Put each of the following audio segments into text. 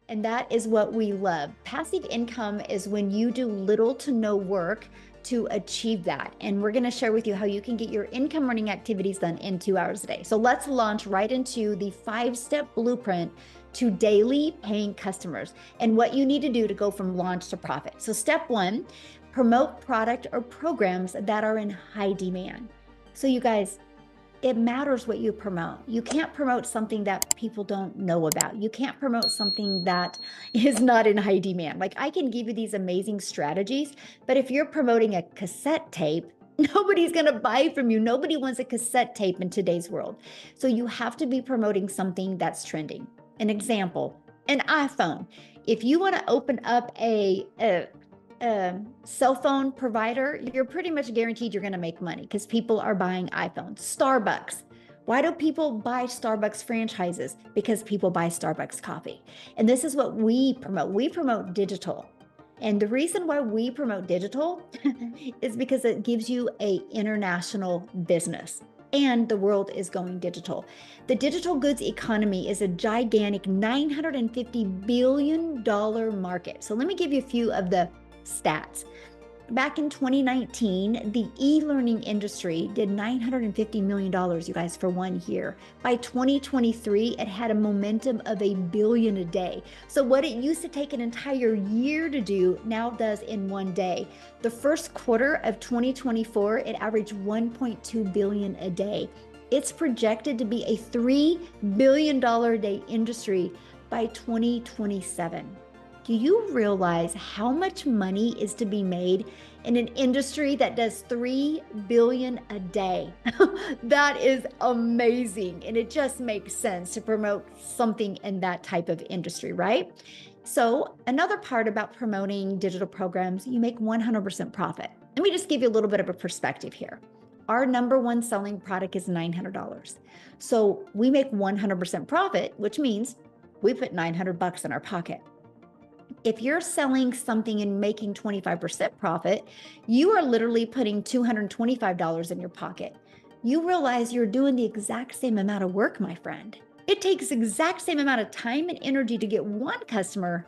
And that is what we love. Passive income is when you do little to no work to achieve that. And we're going to share with you how you can get your income earning activities done in 2 hours a day. So let's launch right into the 5-step blueprint to daily paying customers and what you need to do to go from launch to profit. So step one, promote product or programs that are in high demand. So you guys, it matters what you promote. You can't promote something that people don't know about. You can't promote something that is not in high demand. Like, I can give you these amazing strategies, but if you're promoting a cassette tape, nobody's going to buy from you. Nobody wants a cassette tape in today's world. So you have to be promoting something that's trending. An example, an iPhone. If you want to open up a cell phone provider, you're pretty much guaranteed you're going to make money because people are buying iPhones. Starbucks. Why do people buy Starbucks franchises? Because people buy Starbucks coffee. And this is what we promote. We promote digital. And the reason why we promote digital is because it gives you a international business. And the world is going digital. The digital goods economy is a gigantic $950 billion market. So let me give you a few of the stats. Back in 2019, the e-learning industry did $950 million, you guys, for 1 year. By 2023, it had a momentum of $1 billion a day. So what it used to take an entire year to do now does in 1 day. The first quarter of 2024, it averaged $1.2 billion a day. It's projected to be a $3 billion a day industry by 2027. Do you realize how much money is to be made in an industry that does $3 billion a day? That is amazing. And it just makes sense to promote something in that type of industry, right? So another part about promoting digital programs, you make 100% profit. Let me just give you a little bit of a perspective here. Our number one selling product is $900. So we make 100% profit, which means we put $900 in our pocket. If you're selling something and making 25% profit, you are literally putting $225 in your pocket. You realize you're doing the exact same amount of work, my friend. It takes the exact same amount of time and energy to get one customer.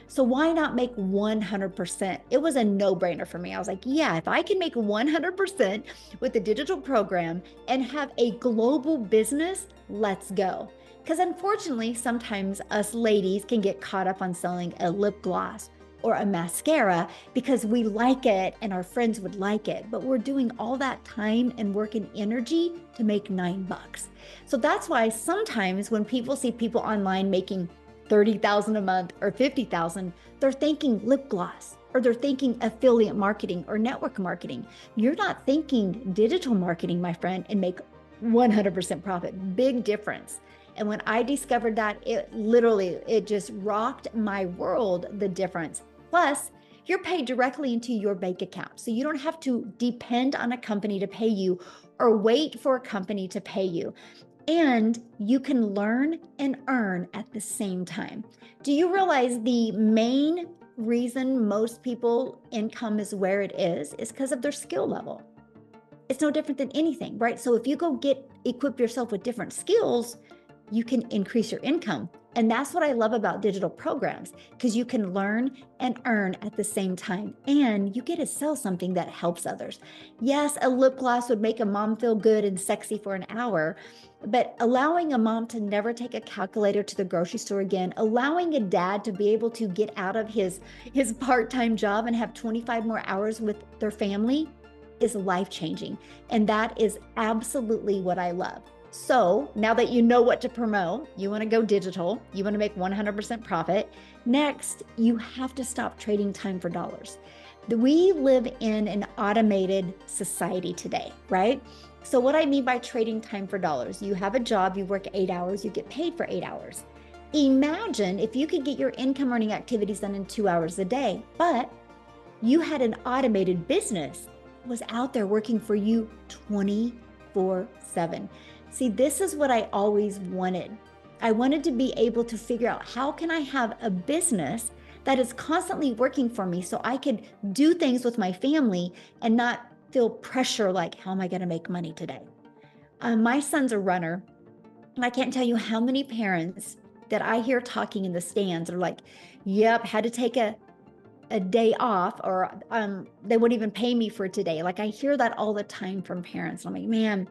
So why not make 100%? It was a no-brainer for me. I was like, yeah, if I can make 100% with a digital program and have a global business, let's go. Because unfortunately, sometimes us ladies can get caught up on selling a lip gloss or a mascara because we like it and our friends would like it, but we're doing all that time and work and energy to make $9. So that's why sometimes when people see people online making 30,000 a month or 50,000, they're thinking lip gloss or they're thinking affiliate marketing or network marketing. You're not thinking digital marketing, my friend, and make 100% profit. Big difference. And when I discovered that, it just rocked my world, the difference. Plus, you're paid directly into your bank account. So you don't have to depend on a company to pay you or wait for a company to pay you. And you can learn and earn at the same time. Do you realize the main reason most people income is where it is because of their skill level? It's no different than anything, right? So if you go equip yourself with different skills, you can increase your income. And that's what I love about digital programs, because you can learn and earn at the same time, and you get to sell something that helps others. Yes, a lip gloss would make a mom feel good and sexy for an hour, but allowing a mom to never take a calculator to the grocery store again, allowing a dad to be able to get out of his part-time job and have 25 more hours with their family is life-changing. And that is absolutely what I love. So now that you know what to promote, you want to go digital, you want to make 100% profit. Next, you have to stop trading time for dollars. We live in an automated society today, right? So what I mean by trading time for dollars, you have a job, you work 8 hours, you get paid for 8 hours. Imagine if you could get your income earning activities done in 2 hours a day, but you had an automated business that was out there working for you 24/7. See, this is what I always wanted. I wanted to be able to figure out, how can I have a business that is constantly working for me so I could do things with my family and not feel pressure like, how am I going to make money today? My son's a runner, and I can't tell you how many parents that I hear talking in the stands are like, yep, had to take a day off, or they wouldn't even pay me for today. Like I hear that all the time from parents. I'm like, man,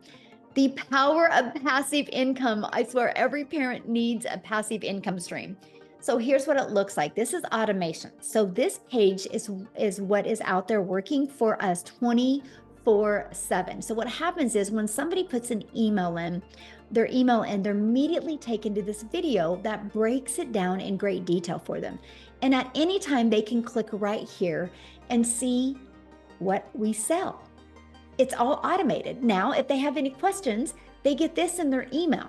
the power of passive income. I swear every parent needs a passive income stream. So here's what it looks like. This is automation. So this page is what is out there working for us 24/7. So what happens is when somebody puts an email in, their email in, they're immediately taken to this video that breaks it down in great detail for them. And at any time they can click right here and see what we sell. It's all automated. Now, if they have any questions, they get this in their email.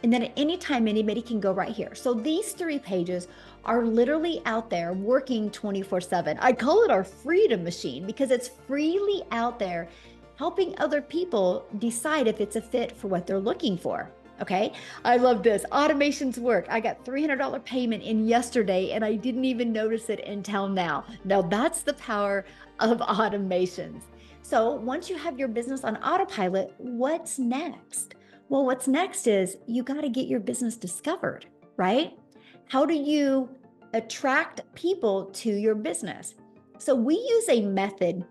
And then at any time, anybody can go right here. So these 3 pages are literally out there working 24/7. I call it our freedom machine because it's freely out there helping other people decide if it's a fit for what they're looking for. Okay. I love this. Automations work. I got $300 payment in yesterday and I didn't even notice it until now. Now that's the power of automations. So once you have your business on autopilot, what's next? Well, what's next is you got to get your business discovered, right? How do you attract people to your business? So we use a method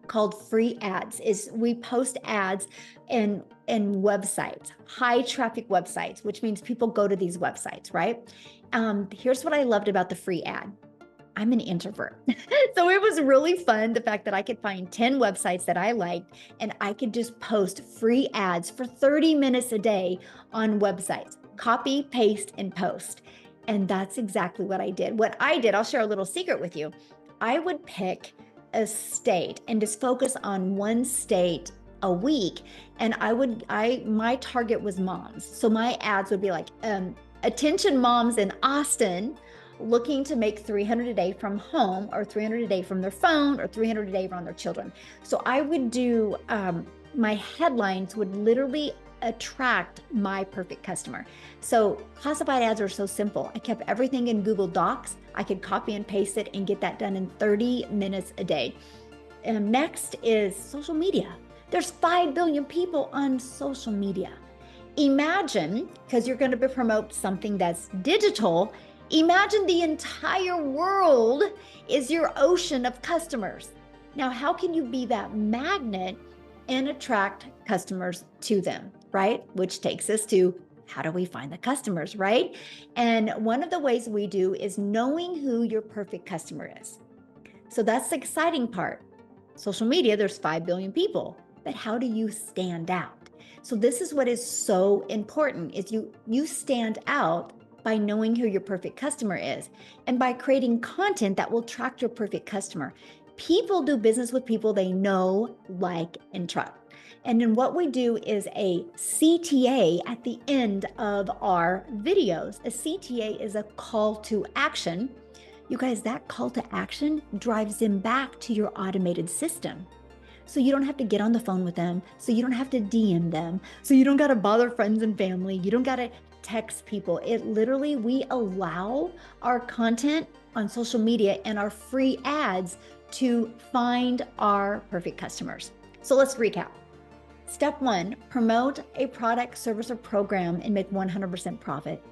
called free ads. Is we post ads in websites, high traffic websites, which means people go to these websites, right? Here's what I loved about the free ad. I'm an introvert. So it was really fun, the fact that I could find 10 websites that I liked and I could just post free ads for 30 minutes a day on websites, copy, paste, and post. And that's exactly what I did. What I did, I'll share a little secret with you. I would pick a state and just focus on one state a week. And my target was moms. So my ads would be like, attention moms in Austin looking to make $300 a day from home, or $300 a day from their phone, or $300 a day around their children. So I would do, my headlines would literally attract my perfect customer. So classified ads are so simple. I kept everything in Google Docs. I could copy and paste it and get that done in 30 minutes a day. And next is social media. There's 5 billion people on social media. Imagine, because you're going to promote something that's digital, imagine the entire world is your ocean of customers. Now, how can you be that magnet and attract customers to them, right? Which takes us to, how do we find the customers, right? And one of the ways we do is knowing who your perfect customer is. So that's the exciting part. Social media, there's 5 billion people, but how do you stand out? So this is what is so important, is you stand out by knowing who your perfect customer is and by creating content that will attract your perfect customer. People do business with people they know, like, and trust. And then what we do is a CTA at the end of our videos. A CTA is a call to action. You guys, that call to action drives them back to your automated system. So you don't have to get on the phone with them. So you don't have to DM them. So you don't got to bother friends and family. You don't got to text people. It literally, we allow our content on social media and our free ads to find our perfect customers. So let's recap. Step 1, promote a product, service, or program and make 100% profit.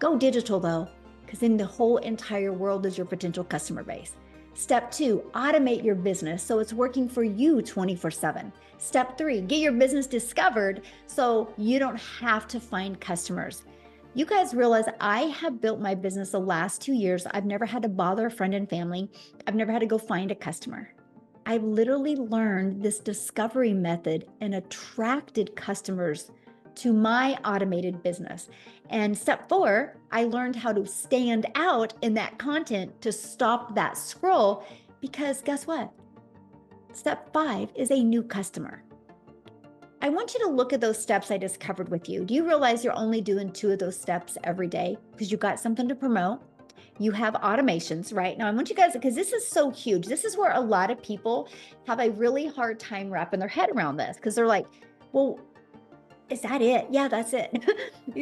Go digital though, because then the whole entire world is your potential customer base. Step 2, automate your business so it's working for you 24/7. Step 3, get your business discovered so you don't have to find customers. You guys realize I have built my business the last 2 years. I've never had to bother a friend and family. I've never had to go find a customer. I've literally learned this discovery method and attracted customers to my automated business. And step 4, I learned how to stand out in that content to stop that scroll, because guess what? Step 5 is a new customer. I want you to look at those steps I just covered with you. Do you realize you're only doing 2 of those steps every day because you got something to promote? You have automations, right? Now I want you guys, because this is so huge. This is where a lot of people have a really hard time wrapping their head around this, because they're like, well, is that it? Yeah, that's it.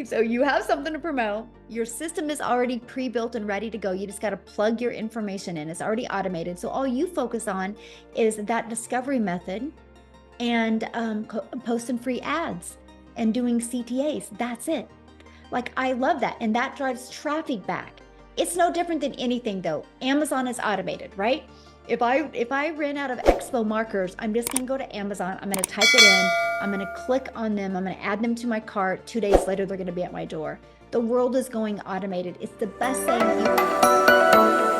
So you have something to promote. Your system is already pre-built and ready to go. You just got to plug your information in. It's already automated. So all you focus on is that discovery method and posting free ads and doing CTAs. That's it. Like, I love that. And that drives traffic back. It's no different than anything though. Amazon is automated, right? If I ran out of expo markers, I'm just gonna go to Amazon. I'm gonna type it in. I'm gonna click on them. I'm gonna add them to my cart. 2 days later, they're gonna be at my door. The world is going automated. It's the best thing you